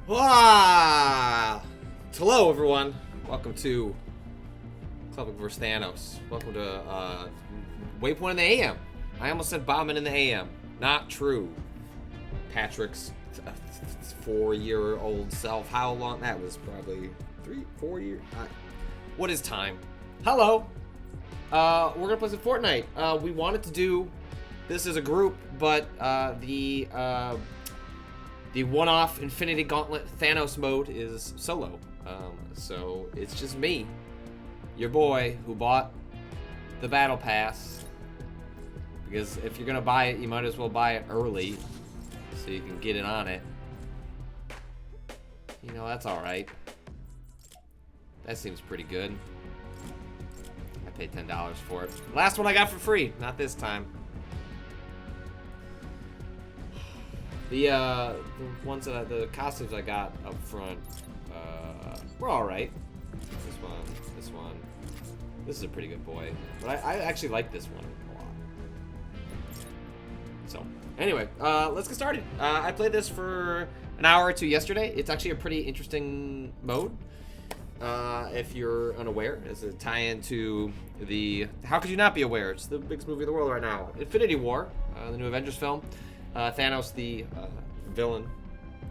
Ah! Hello, everyone. Welcome to Club vs. Thanos. Welcome to Waypoint in the AM. I almost said Bombing in the AM. Not true. Patrick's 4-year-old self. How long? That was probably 3-4 years. What is time? Hello. We're gonna play some Fortnite. We wanted to do this as a group, but the one-off Infinity Gauntlet Thanos mode is solo. So it's just me, your boy, who bought the Battle Pass. Because if you're gonna buy it, you might as well buy it early, so you can get it on it. You know, that's alright. That seems pretty good. I paid $10 for it. Last one I got for free, not this time. The ones that the costumes I got up front were all right. This one. This is a pretty good boy, but I actually like this one a lot. So anyway, let's get started. I played this for an hour or two yesterday. It's actually a pretty interesting mode. If you're unaware, as a tie-in to the how could you not be aware? It's the biggest movie in the world right now, Infinity War, the new Avengers film. Thanos, the villain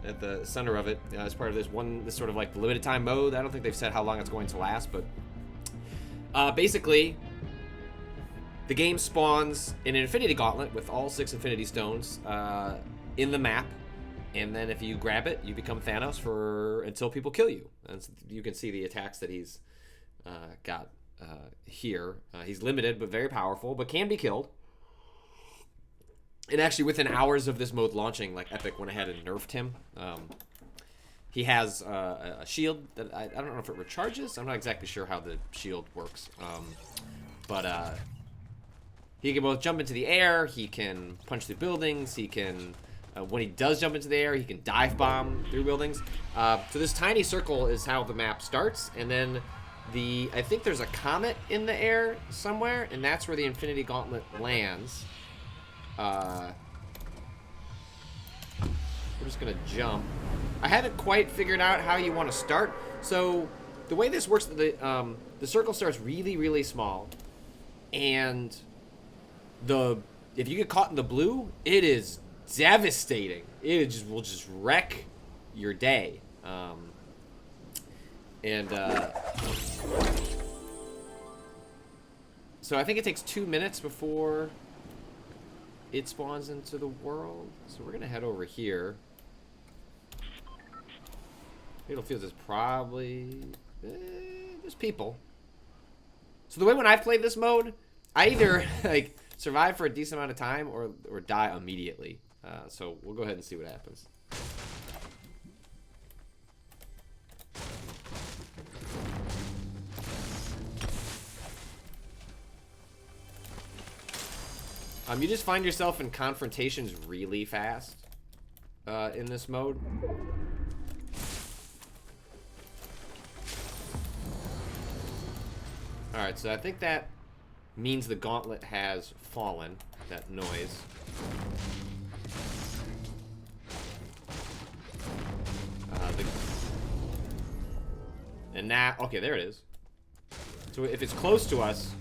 at the center of it, as part of this sort of like limited time mode. I don't think they've said how long it's going to last, but basically, the game spawns in an Infinity Gauntlet with all 6 Infinity Stones in the map, and then if you grab it, you become Thanos until people kill you. And you can see the attacks that he's got here. He's limited, but very powerful, but can be killed. And actually, within hours of this mode launching, like Epic went ahead and nerfed him. He has a shield that I don't know if it recharges. I'm not exactly sure how the shield works. But he can both jump into the air. He can punch through buildings. He can, when he does jump into the air, he can dive bomb through buildings. So this tiny circle is how the map starts, and then I think there's a comet in the air somewhere, and that's where the Infinity Gauntlet lands. We're just gonna jump. I haven't quite figured out how you want to start. So the way this works, the circle starts really, really small, and if you get caught in the blue, it is devastating. It will just wreck your day. So I think it takes 2 minutes before it spawns into the world. So we're gonna head over here. Battlefield is probably there's people. So the way when I played this mode, I either like survive for a decent amount of time or die immediately. So we'll go ahead and see what happens. You just find yourself in confrontations really fast in this mode. Alright, so I think that means the gauntlet has fallen. That noise. And now, okay, there it is. So if it's close to us,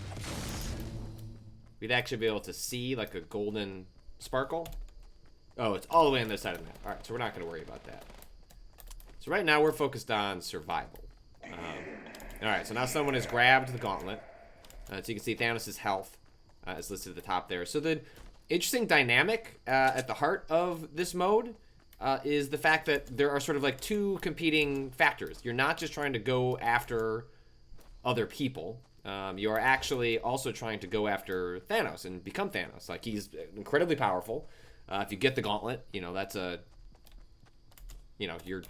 we'd actually be able to see like a golden sparkle. Oh, it's all the way on this side of the map. All right, so we're not going to worry about that. So right now we're focused on survival. All right, so now someone has grabbed the gauntlet. So you can see Thanos' health is listed at the top there. So the interesting dynamic at the heart of this mode is the fact that there are sort of like 2 competing factors. You're not just trying to go after other people. You are actually also trying to go after Thanos and become Thanos. Like, he's incredibly powerful. If you get the gauntlet, you know, that's you're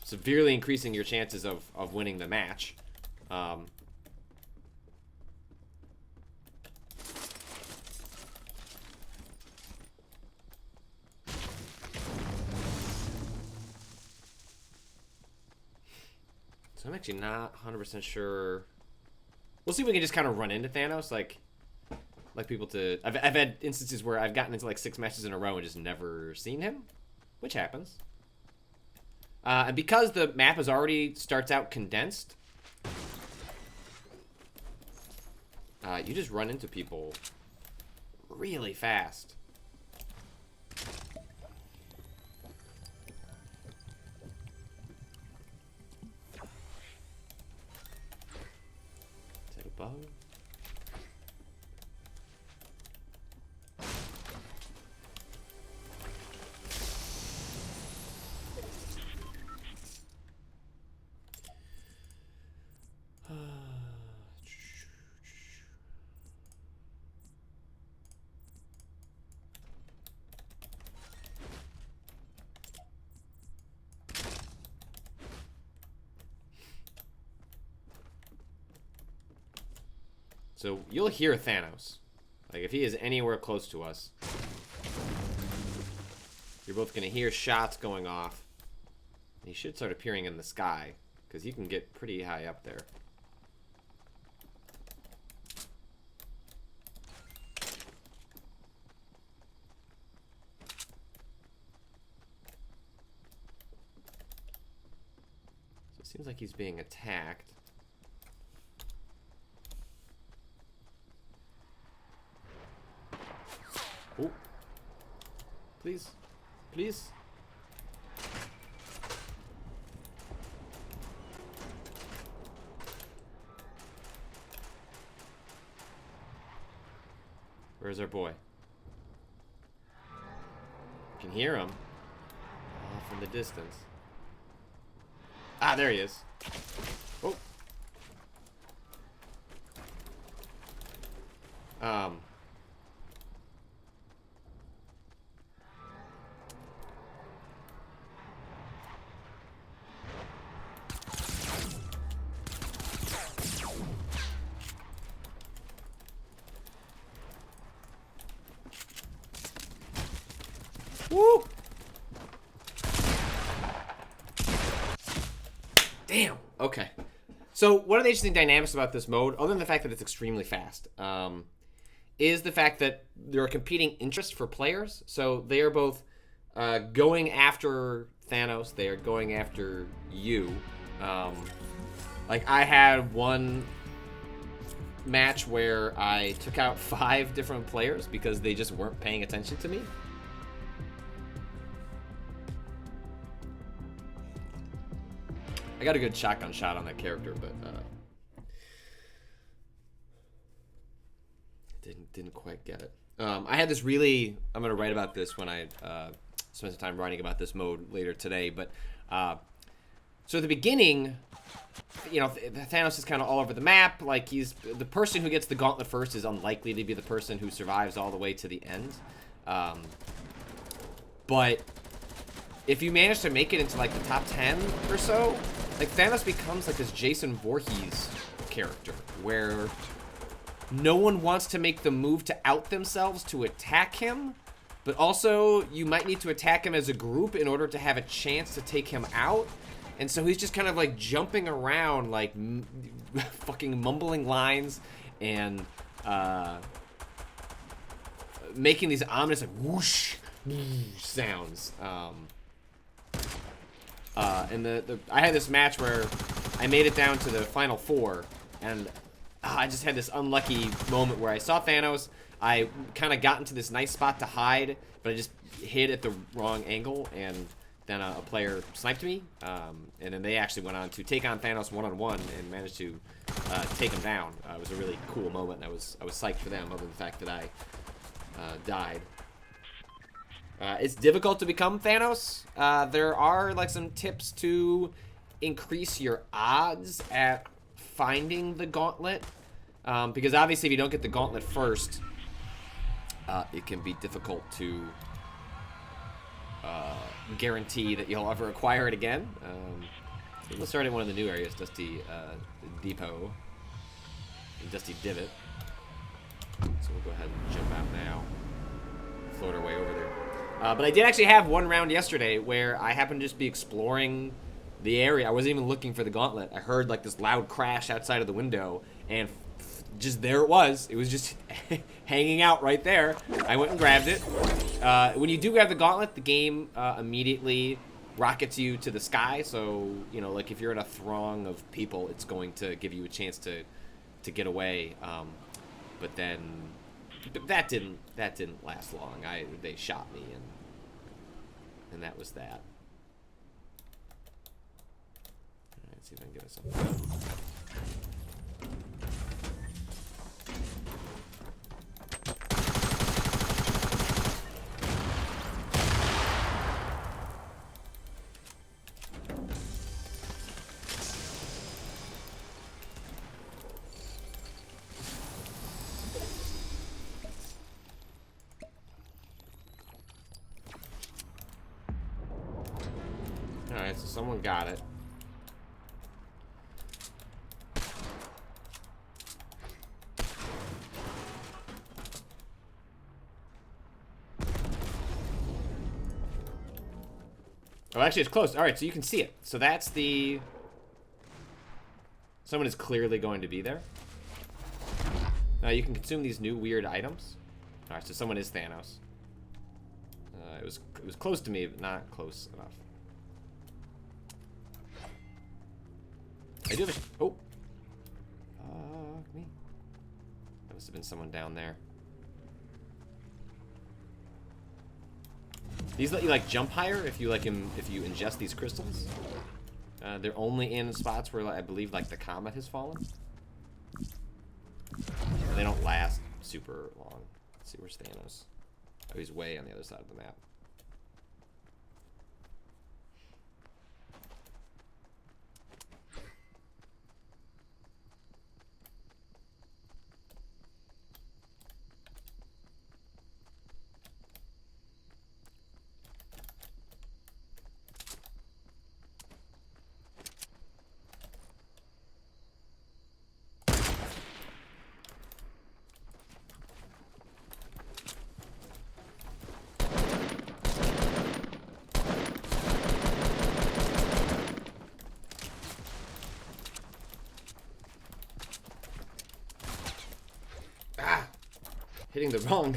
severely increasing your chances of winning the match. So I'm actually not 100% sure. We'll see if we can just kind of run into Thanos, like people to. I've had instances where I've gotten into like 6 matches in a row and just never seen him, which happens. And because the map is already starts out condensed, you just run into people really fast. Is that a bug? So you'll hear Thanos. Like if he is anywhere close to us, you're both gonna hear shots going off. He should start appearing in the sky, because you can get pretty high up there. So it seems like he's being attacked. Oh. Please. Please. Where's our boy? You can hear him. Off in the distance. Ah, there he is. Oh. Woo! Damn. Okay. So one of the interesting dynamics about this mode, other than the fact that it's extremely fast, is the fact that there are competing interests for players. So they are both going after Thanos. They are going after you. Like I had one match where I took out 5 different players because they just weren't paying attention to me. I got a good shotgun shot on that character, but didn't quite get it. I had this really... I'm going to write about this when I spend some time writing about this mode later today, but... so at the beginning, you know, Thanos is kind of all over the map. Like, he's... The person who gets the gauntlet first is unlikely to be the person who survives all the way to the end. But if you manage to make it into, like, the top 10 or so... Like, Thanos becomes, like, this Jason Voorhees character, where no one wants to make the move to out themselves to attack him, but also you might need to attack him as a group in order to have a chance to take him out. And so he's just kind of, like, jumping around, like, fucking mumbling lines and making these ominous, like, whoosh sounds. And I had this match where I made it down to the final 4, and I just had this unlucky moment where I saw Thanos. I kind of got into this nice spot to hide, but I just hid at the wrong angle, and then a player sniped me. And then they actually went on to take on Thanos one-on-one and managed to take him down. It was a really cool moment, and I was psyched for them, other than the fact that I died. It's difficult to become Thanos. There are, like, some tips to increase your odds at finding the gauntlet. Because obviously if you don't get the gauntlet first, it can be difficult to guarantee that you'll ever acquire it again. Let's start in one of the new areas, Dusty Depot. Dusty Divot. So we'll go ahead and jump out now. Float our way over there. But I did actually have one round yesterday where I happened to just be exploring the area. I wasn't even looking for the gauntlet. I heard, like, this loud crash outside of the window, and just there it was. It was just hanging out right there. I went and grabbed it. When you do grab the gauntlet, the game immediately rockets you to the sky. So you know, like if you're in a throng of people, it's going to give you a chance to get away. But then that didn't last long. They shot me, and that was that. All right, let's see if I can get us something. Alright, so someone got it. Oh, actually, it's close. Alright, so you can see it. So that's the... Someone is clearly going to be there. Now you can consume these new weird items. Alright, so someone is Thanos. It was close to me, but not close enough. I do have a... Oh! Fuck me. That must have been someone down there. These let you, like, jump higher if you, like, if you ingest these crystals. They're only in spots where, like, I believe, like, the comet has fallen. And they don't last super long. Let's see, where's Thanos? Oh, he's way on the other side of the map. Hitting the wrong.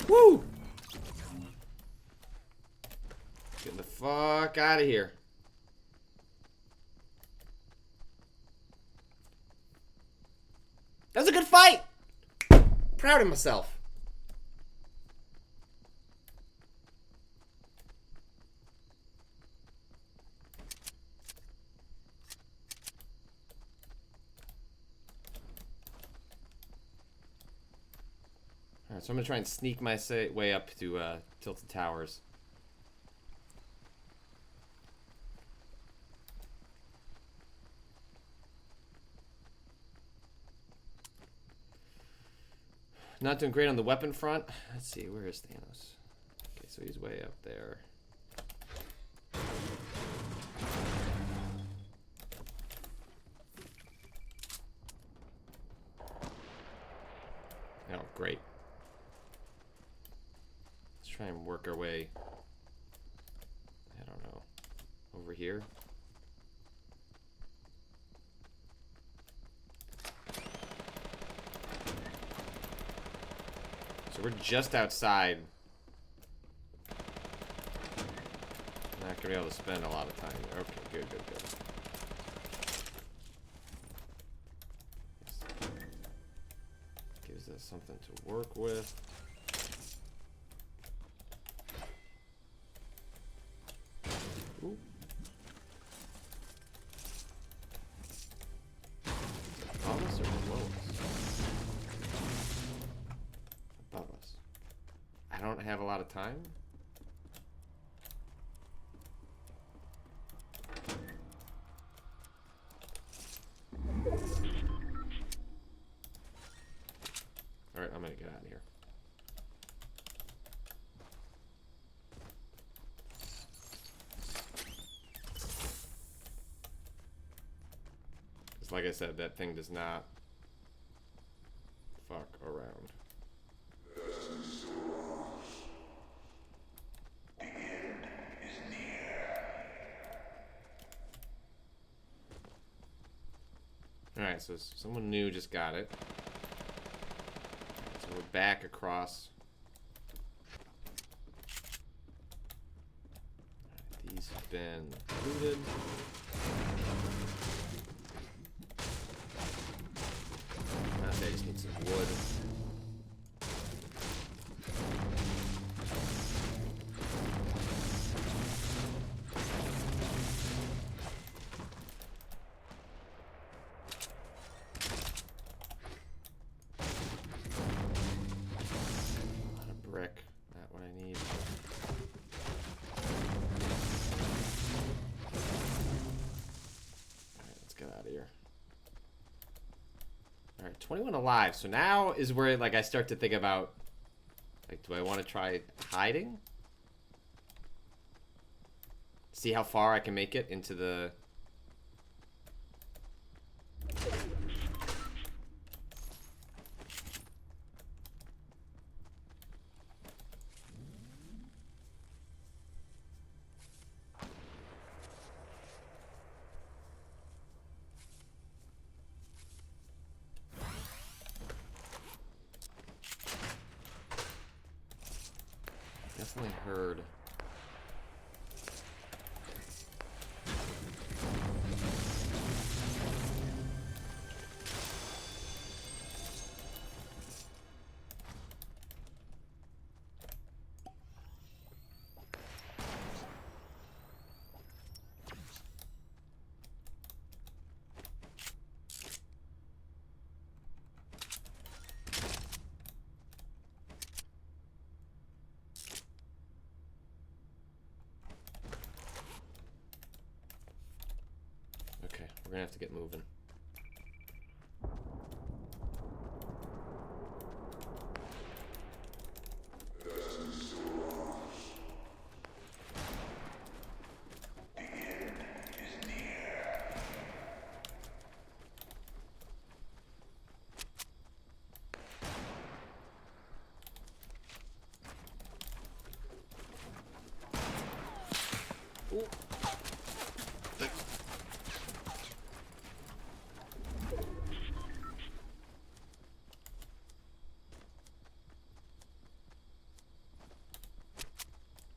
Woo! Get the fuck out of here. That was a good fight! Proud of myself. Alright, so I'm gonna try and sneak my way up to Tilted Towers. Not doing great on the weapon front. Let's see, where is Thanos? Okay, so he's way up there. Oh, great. Let's try and work our way, I don't know, over here. So we're just outside. Not gonna be able to spend a lot of time there. Okay, good, good, good. Gives us something to work with. Ooh. Above us or below us? Above us. I don't have a lot of time. Alright, I'm gonna get out of here. Like I said, that thing does not fuck around. Alright, so someone new just got it. So we're back across. Right, these have been looted. I just need some wood. Brick, not what I need. Alright, let's get out of here. Alright, 21 alive. So now is where like I start to think about, like, do I want to try hiding? See how far I can make it into the... Definitely heard. Okay, we're gonna have to get moving. Ooh.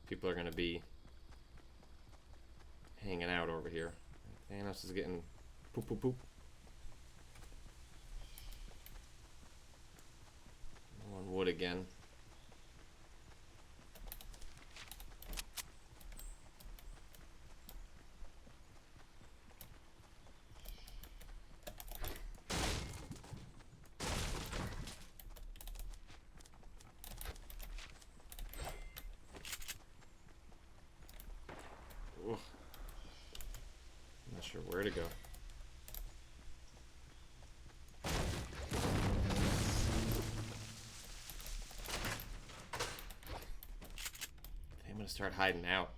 People are gonna be hanging out over here. Thanos is getting poop poop poop. On wood again. Ugh. I'm not sure where to go. I'm gonna start hiding out.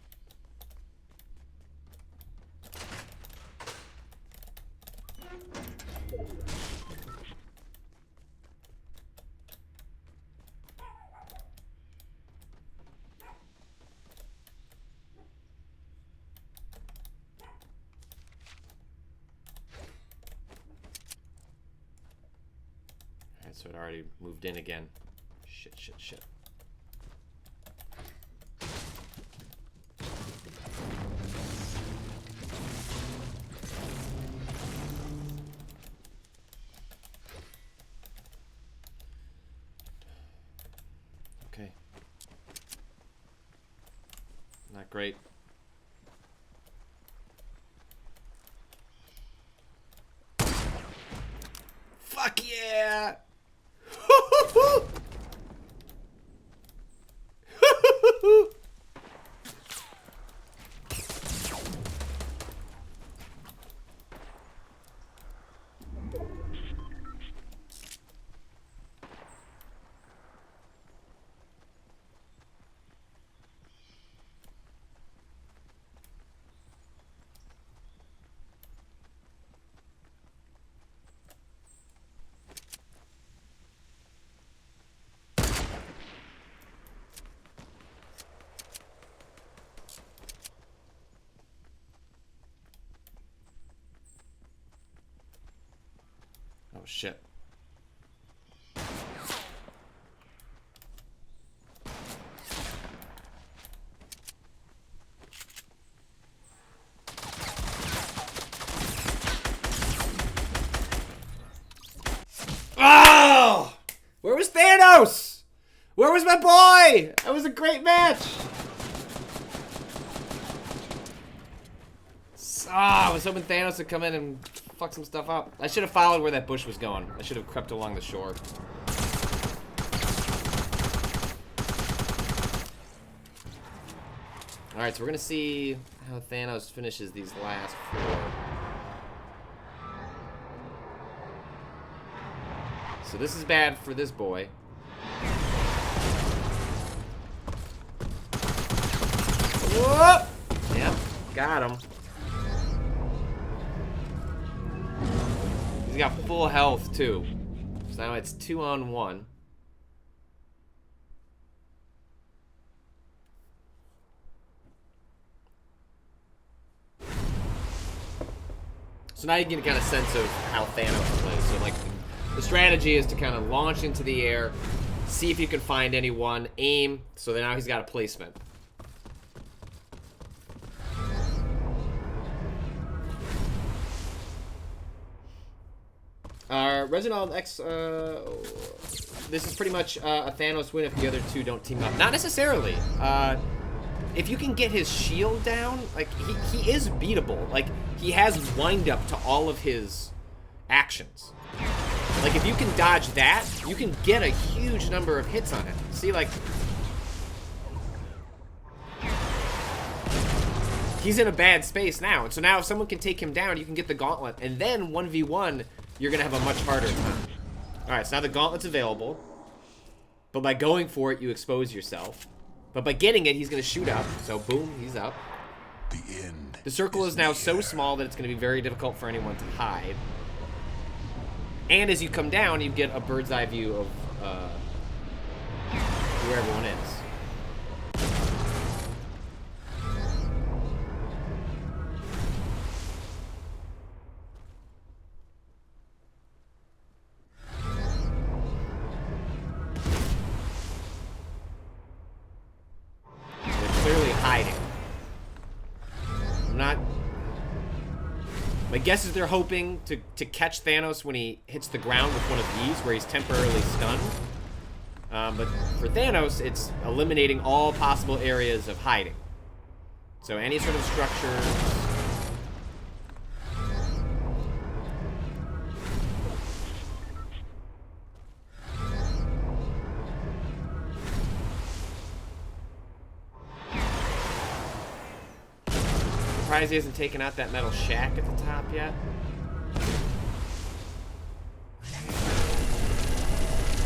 Alright, so it already moved in again. Shit, shit, shit. Okay. Not great. Fuck yeah! shit. Oh! Where was Thanos? Where was my boy? That was a great match. I was hoping Thanos would come in and fuck some stuff up. I should have followed where that bush was going. I should have crept along the shore. Alright, so we're gonna see how Thanos finishes these last 4. So this is bad for this boy. Whoop! Yep, got him. He's got full health too. So now it's 2-on-1. So now you get a kind of sense of how Thanos plays. So like the strategy is to kind of launch into the air, see if you can find anyone, aim, so that now he's got a placement. Resident Evil X, this is pretty much a Thanos win if the other 2 don't team up. Not necessarily. If you can get his shield down, like, he is beatable. Like, he has wind up to all of his actions. Like, if you can dodge that, you can get a huge number of hits on him. See, like, he's in a bad space now. And so now if someone can take him down, you can get the gauntlet. And then 1v1, you're going to have a much harder time. Alright, so now the gauntlet's available. But by going for it, you expose yourself. But by getting it, he's going to shoot up. So, boom, he's up. The circle is now so small that it's going to be very difficult for anyone to hide. And as you come down, you get a bird's eye view of where everyone is. Clearly hiding. My guess is they're hoping to catch Thanos when he hits the ground with one of these, where he's temporarily stunned. But for Thanos, it's eliminating all possible areas of hiding. So any sort of structure. Surprised he hasn't taken out that metal shack at the top yet.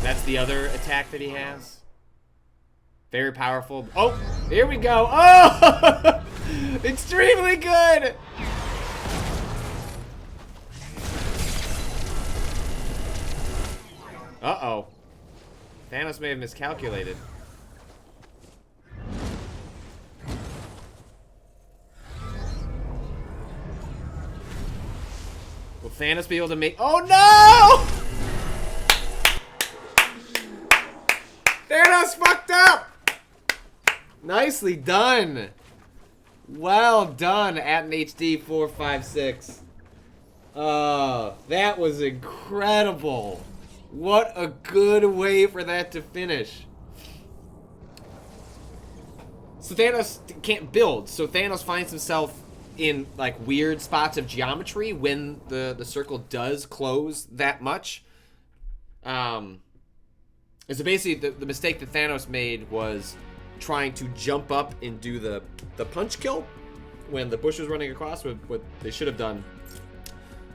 That's the other attack that he has. Very powerful. Oh, here we go. Oh, extremely good. Uh-oh. Thanos may have miscalculated. Will Thanos be able to make... Oh, no! Thanos fucked up! Nicely done. Well done, AttenHD456. That was incredible. What a good way for that to finish. So Thanos can't build, so Thanos finds himself in like weird spots of geometry when the circle does close that much. So basically the mistake that Thanos made was trying to jump up and do the punch kill when the bush was running across. What they should have done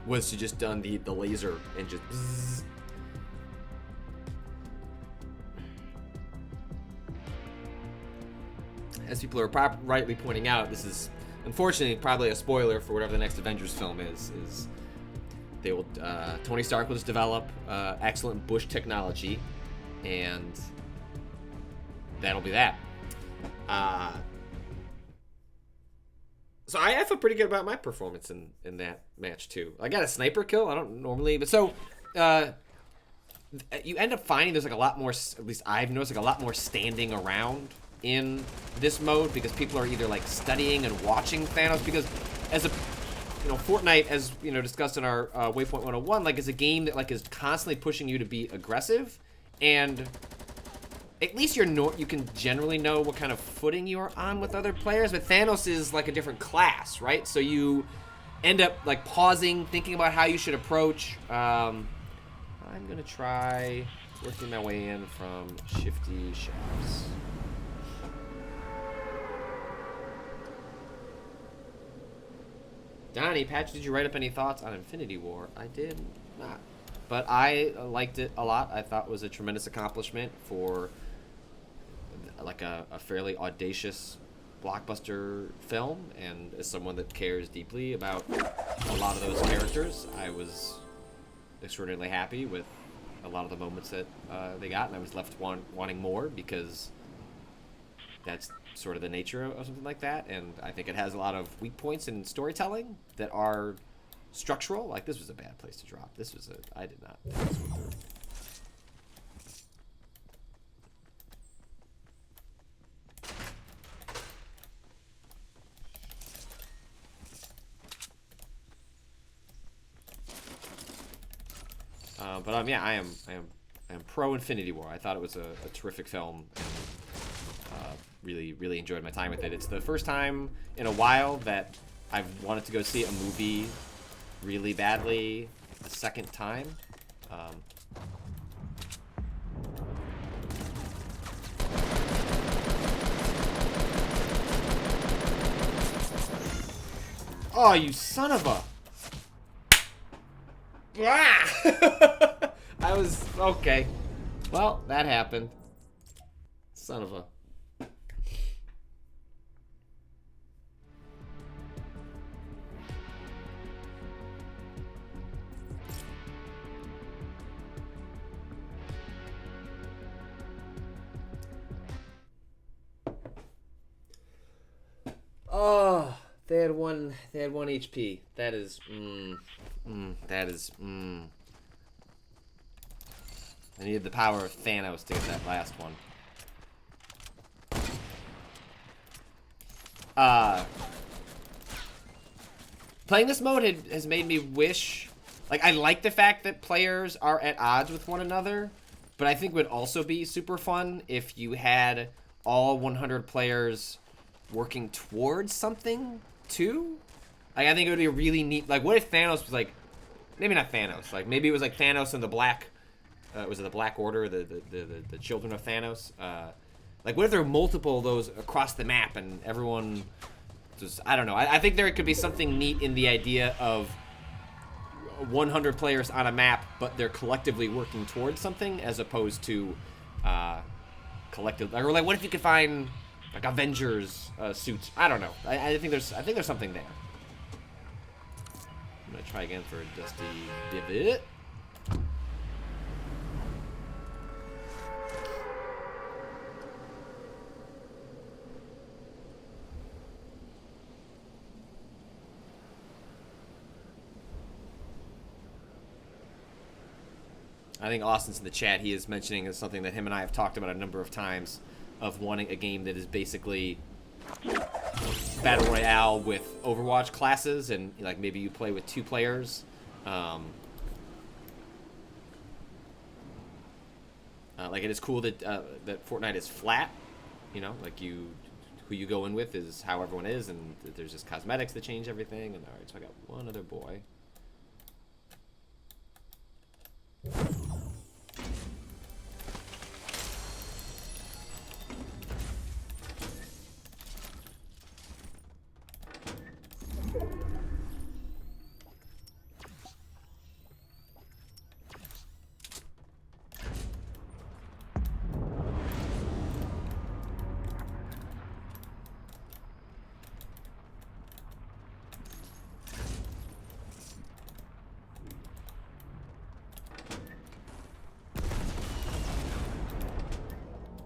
was to just done the laser and just bzzz. As people are rightly pointing out, this is unfortunately probably a spoiler for whatever the next Avengers film is they will Tony Stark will just develop excellent bush technology, and that'll be that. So I feel pretty good about my performance in that match too. I got a sniper kill. I don't normally, but so you end up finding there's like a lot more, at least I've noticed, like a lot more standing around in this mode because people are either like studying and watching Thanos, because as a, you know, Fortnite, as you know, discussed in our Waypoint 101, like is a game that like is constantly pushing you to be aggressive, and at least you can generally know what kind of footing you are on with other players. But Thanos is like a different class, right? So you end up like pausing, thinking about how you should approach. I'm gonna try working my way in from shifty shafts. Donnie, Patch, did you write up any thoughts on Infinity War? I did not, but I liked it a lot. I thought it was a tremendous accomplishment for like a fairly audacious blockbuster film, and as someone that cares deeply about a lot of those characters, I was extraordinarily happy with a lot of the moments that they got, and I was left wanting more, because that's sort of the nature of something like that. And I think it has a lot of weak points in storytelling that are structural. Like, this was a bad place to drop. This was I did not. But yeah, I am pro Infinity War. I thought it was a terrific film. Really enjoyed my time with it. It's the first time in a while that I've wanted to go see a movie really badly a second time. Oh, you son of a... Ah! I was... Okay. Well, that happened. Son of a... Oh, they had one HP. That is, I needed the power of Thanos to get that last one. Playing this mode has made me wish, like, I like the fact that players are at odds with one another, but I think it would also be super fun if you had all 100 players working towards something too. Like, I think it would be a really neat, like, what if Thanos was like, maybe not Thanos, like maybe it was like Thanos and the Black, was it the Black Order, the children of Thanos? Like, what if there were multiple of those across the map and everyone just, I don't know. I think there could be something neat in the idea of 100 players on a map, but they're collectively working towards something, as opposed to collective, or like, what if you could find like Avengers suits? I don't know. I think there's something there. I'm gonna try again for a Dusty Divot. I think Austin's in the chat. He is mentioning something that him and I have talked about a number of times, of wanting a game that is basically Battle Royale with Overwatch classes, and like maybe you play with 2 players. Like, it is cool that that Fortnite is flat, you know, like who you go in with is how everyone is, and there's just cosmetics that change everything. And all right, so I got one other boy.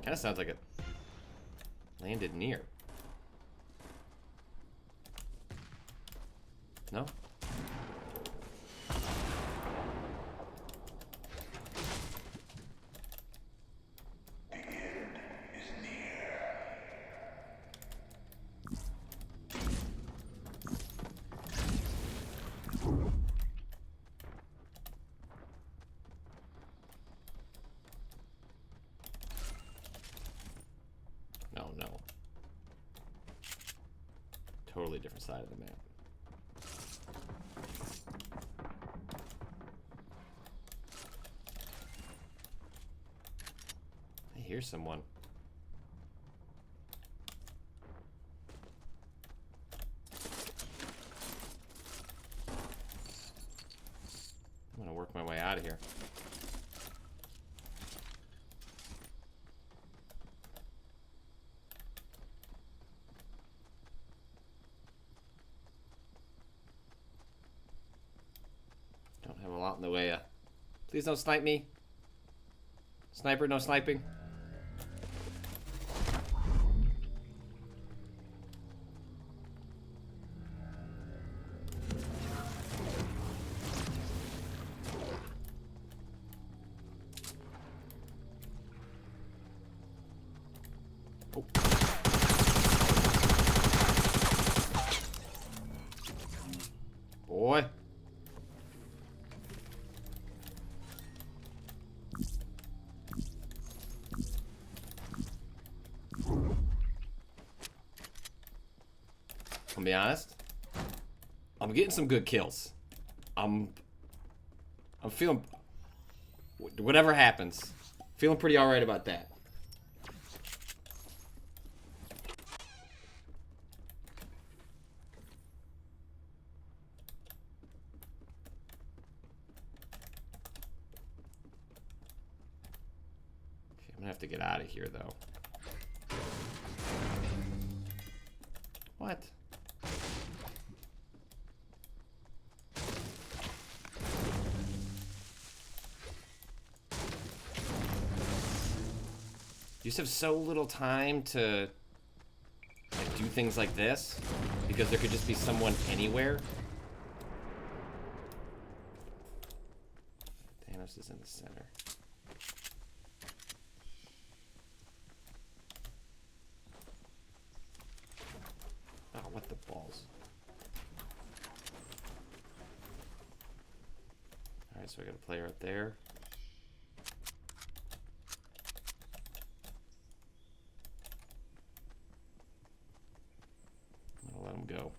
Kind of sounds like it landed near. No? totally different side of the map. I hear someone. I'm gonna work my way out of here. Don't have a lot in the way. Please don't snipe me. Sniper, no sniping. Oh. Boy. I'll be honest. I'm getting some good kills. I'm feeling, whatever happens, feeling pretty alright about that. Okay, I'm gonna have to get out of here though. What? You just have so little time to like, do things like this because there could just be someone anywhere. Thanos is in the center. Oh, what the balls. Alright, so I got a player up there. I'll let him go.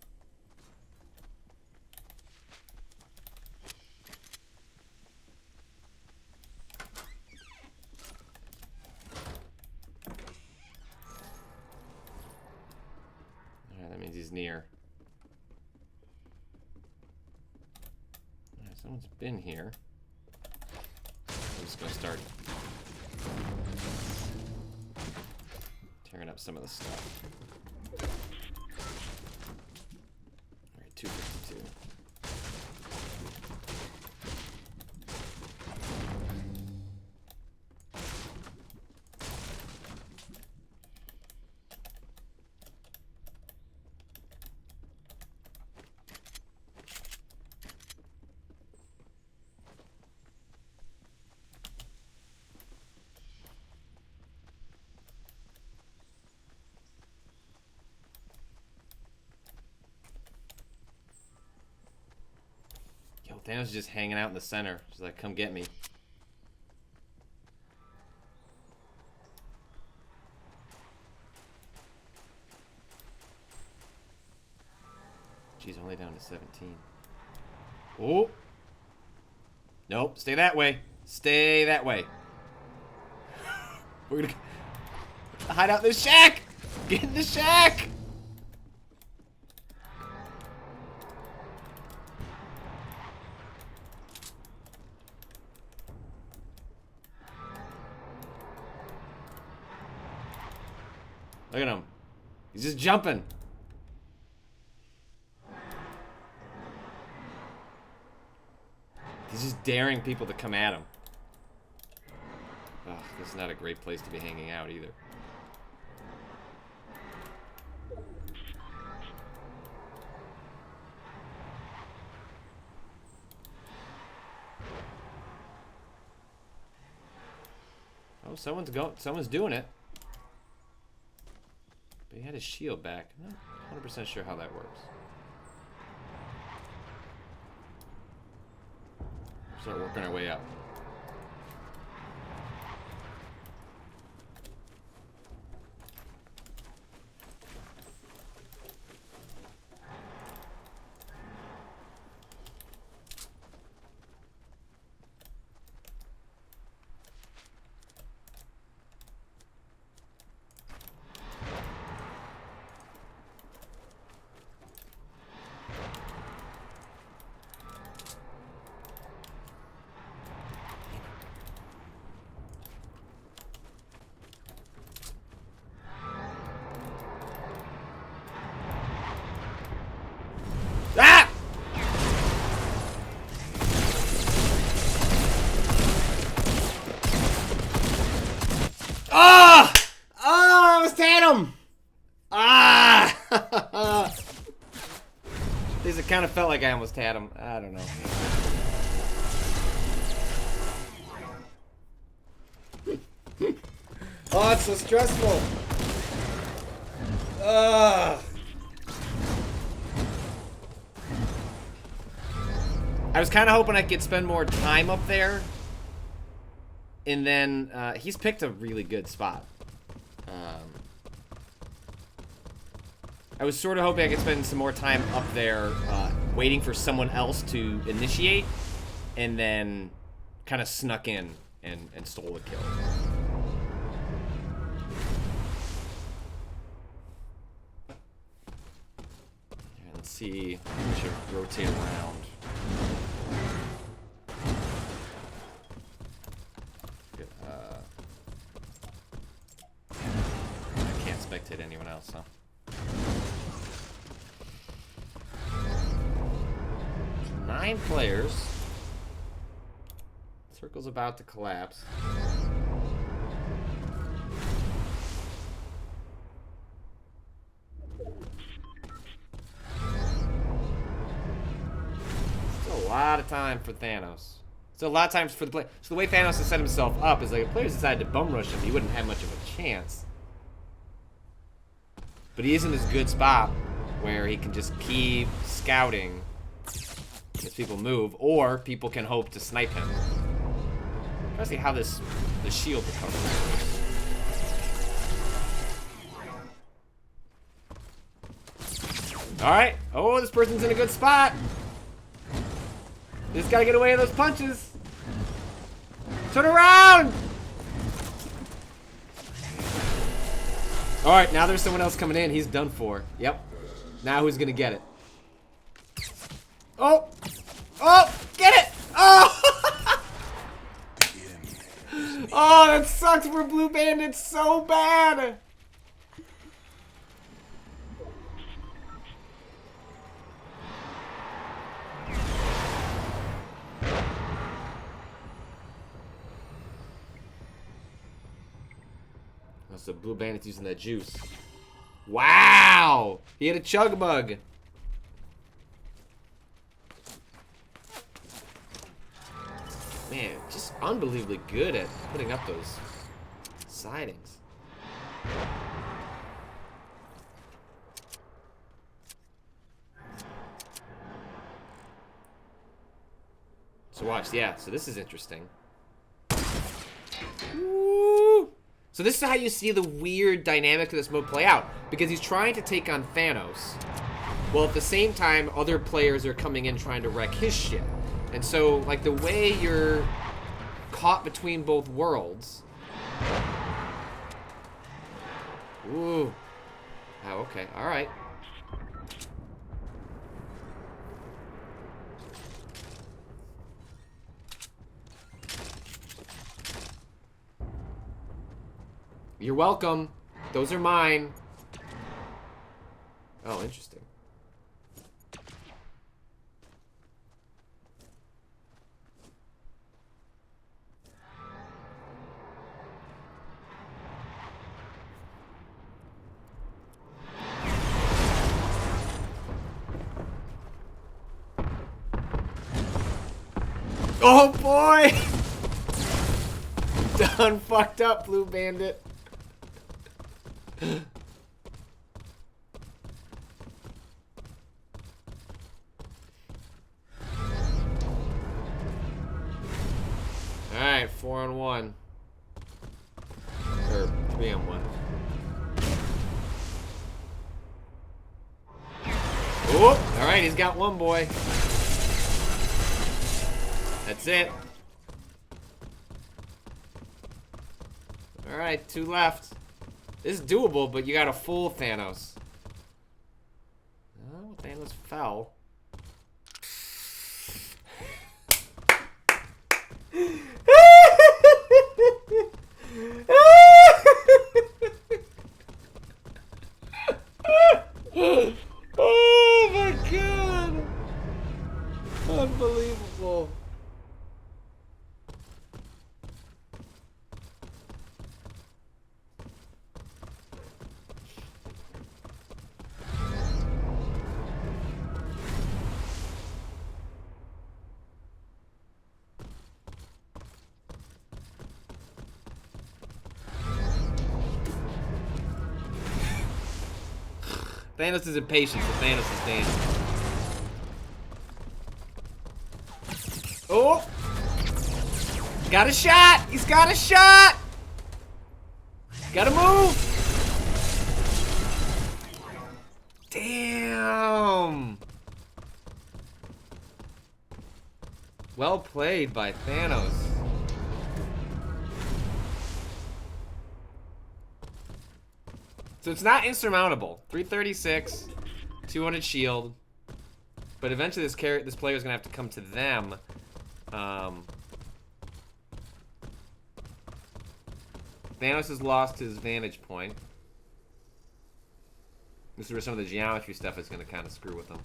Alright, that means he's near. Alright, someone's been here. I'm just gonna start tearing up some of the stuff. Alright, 252. Yo, Thanos is just hanging out in the center. She's like, come get me. She's only down to 17. Oh! Nope, stay that way. Stay that way. We're gonna hide out in the shack! Get in the shack! Look at him. He's just jumping. He's just daring people to come at him. Ugh, this is not a great place to be hanging out either. Oh, someone's doing it. But he had his shield back. I'm not 100% sure how that works. Start working our way up. Ah! Oh! Oh, I almost had him! Ah! At least it kind of felt like I almost had him. I don't know. Oh, it's so stressful. I was kind of hoping I could spend more time up there. And then, he's picked a really good spot. I was sort of hoping I could spend some more time up there, waiting for someone else to initiate. And then kind of snuck in and stole the kill. Let's see. We should rotate around. I can't spectate anyone else, huh? 9 players. Circle's about to collapse. Still a lot of time for Thanos. So a lot of times for the play. So the way Thanos has set himself up is like if players decided to bum rush him, he wouldn't have much of a chance. But he is in this good spot where he can just keep scouting as people move, or people can hope to snipe him. I'm trying to see how the shield recovers. Alright. Oh, this person's in a good spot. Just gotta get away with those punches. Turn around! Alright, now there's someone else coming in. He's done for. Yep. Now who's gonna get it? Oh! Oh! Get it! Oh! Oh, that sucks for Blue Bandit so bad! So Blue Bandit's using that juice. Wow! He had a chug bug. Man, just unbelievably good at putting up those sidings. So watch, yeah, so this is interesting. Woo! So this is how you see the weird dynamic of this mode play out. Because he's trying to take on Thanos. While at the same time, other players are coming in trying to wreck his shit. And so, like, the way you're caught between both worlds. Ooh. Oh, okay. Alright. You're welcome. Those are mine. Oh, interesting. Oh boy! Done fucked up, Blue Bandit. Alright, 4-on-1. Or 3-on-1. Oh, alright, he's got one boy. That's it. Alright, 2 left. This is doable, but you got a full Thanos. Oh, Thanos fell. Oh my god! Unbelievable. Thanos is impatient, so Thanos is dangerous. Oh! Got a shot! He's got a shot! Gotta move! Damn! Well played by Thanos. So it's not insurmountable. 336, 200 shield. But eventually this player is gonna have to come to them. Thanos has lost his vantage point. This is where some of the geometry stuff is gonna kind of screw with him.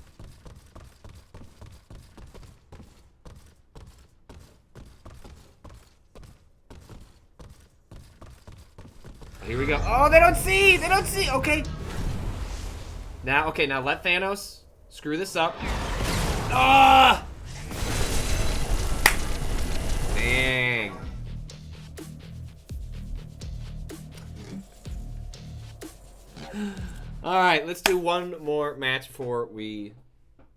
Here we go. Oh, they don't see! They don't see! Okay. Now let Thanos screw this up. Ah! Dang. Alright, let's do one more match before we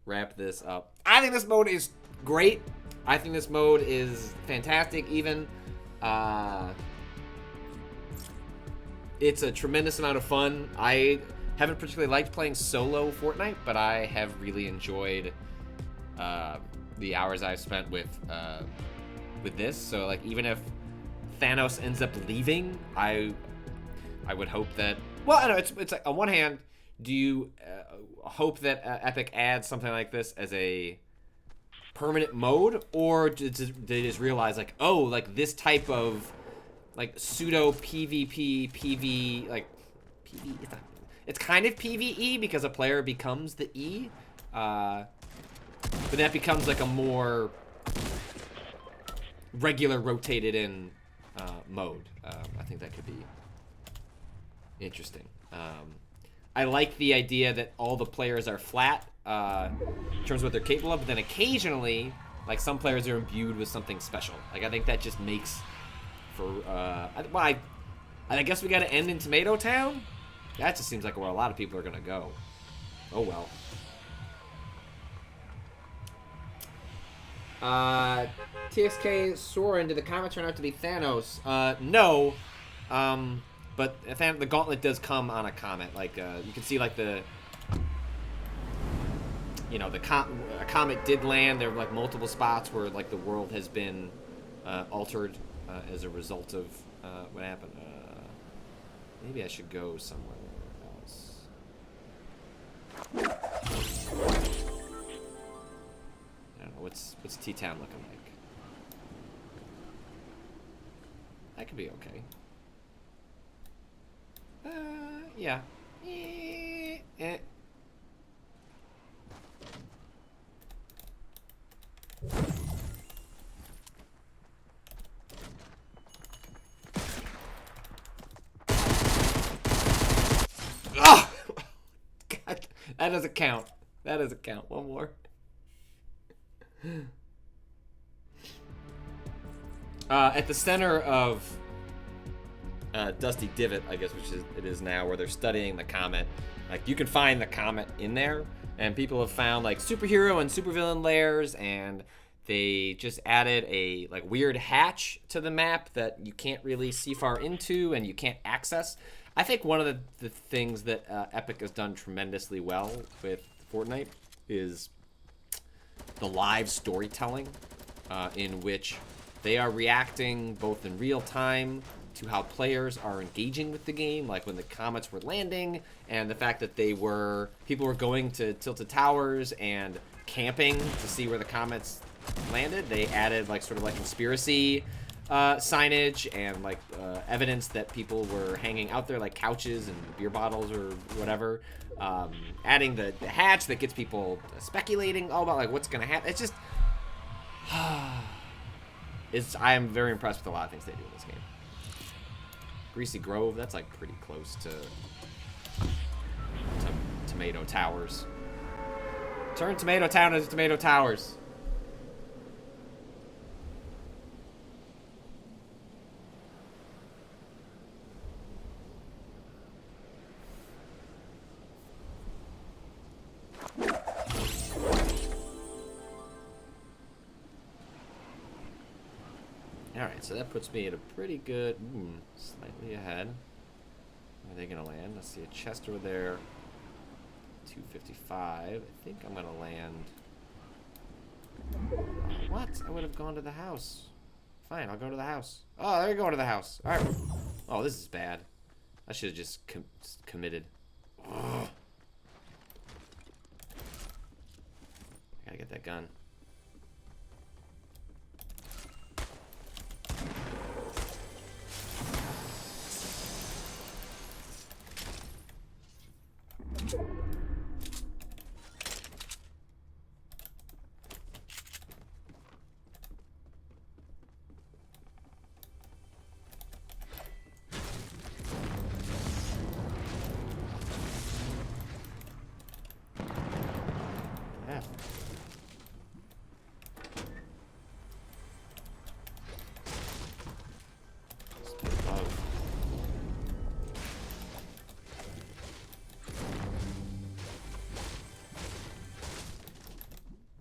wrap this up. I think this mode is great. I think this mode is fantastic, even. It's a tremendous amount of fun. I haven't particularly liked playing solo Fortnite, but I have really enjoyed the hours I've spent with this. So, like, even if Thanos ends up leaving, I would hope that. Well, I know it's like, on one hand, do you hope that Epic adds something like this as a permanent mode, or did they just realize, like, oh, like this type of like pseudo PvP, PV, like PV, it's kind of PvE because a player becomes the E, but that becomes like a more regular rotated in mode. I think that could be interesting. I like the idea that all the players are flat in terms of what they're capable of, but then occasionally, like, some players are imbued with something special. Like, I think that just makes for I guess we got to end in Tomato Town. That just seems like where a lot of people are gonna go. Oh well. TXK Soren, did the comet turn out to be Thanos? No. But the gauntlet does come on a comet. Like, you can see, like, a comet did land. There were, like, multiple spots where, like, the world has been altered as a result of what happened. Maybe I should go somewhere else. I don't know. What's T-Town looking like? That could be okay. Yeah. Oh! God, that doesn't count. That doesn't count. One more. At the center of Dusty Divot, I guess, which it is now, where they're studying the comet. Like, you can find the comet in there, and people have found, like, superhero and supervillain layers, and they just added a, like, weird hatch to the map that you can't really see far into and you can't access. I think one of the things that Epic has done tremendously well with Fortnite is the live storytelling, in which they are reacting both in real time to how players are engaging with the game, like when the comets were landing, and the fact that people were going to Tilted Towers and camping to see where the comets landed. They added, like, sort of like conspiracy signage and, like, evidence that people were hanging out there, like couches and beer bottles or whatever. Adding the hatch that gets people speculating all about, like, what's gonna happen. It's just I am very impressed with a lot of things they do in this game. Greasy Grove, that's, like, pretty close to Tomato Towers. Turn Tomato Town into Tomato Towers. Alright, so that puts me at a pretty good... slightly ahead. Where are they going to land? Let's see, a chest over there. 255. I think I'm going to land... what? I would have gone to the house. Fine, I'll go to the house. Oh, they're going to the house. Alright. Oh, this is bad. I should have just committed. Ugh. I gotta get that gun.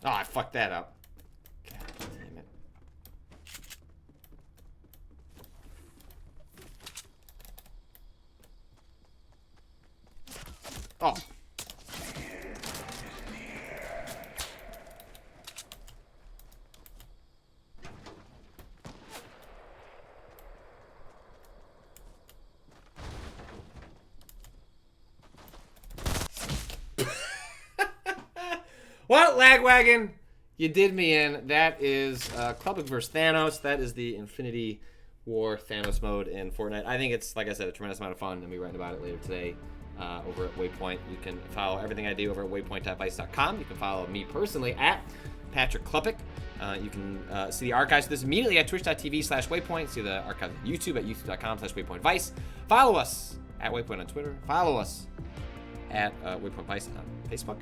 Oh, I fucked that up. God damn it. Oh. Well, Lagwagon, you did me in. That is Clubbook vs. Thanos. That is the Infinity War Thanos mode in Fortnite. I think it's, like I said, a tremendous amount of fun. I'll be writing about it later today over at Waypoint. You can follow everything I do over at waypoint.vice.com. You can follow me personally at Patrick Klupik. You can see the archives of this immediately at twitch.tv/waypoint. See the archives at YouTube at youtube.com/waypointvice. Follow us at Waypoint on Twitter. Follow us at Waypoint Vice on Facebook.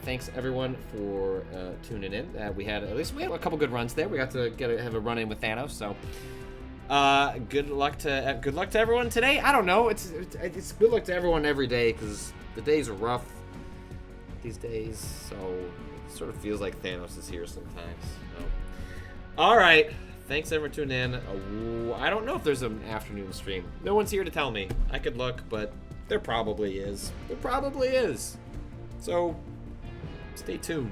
Thanks everyone for tuning in. We had a couple good runs there. We got to have a run in with Thanos. So good luck to everyone today. I don't know. It's good luck to everyone every day because the days are rough these days. So it sort of feels like Thanos is here sometimes. So. All right. Thanks everyone for tuning in. I don't know if there's an afternoon stream. No one's here to tell me. I could look, but there probably is. There probably is. So, stay tuned.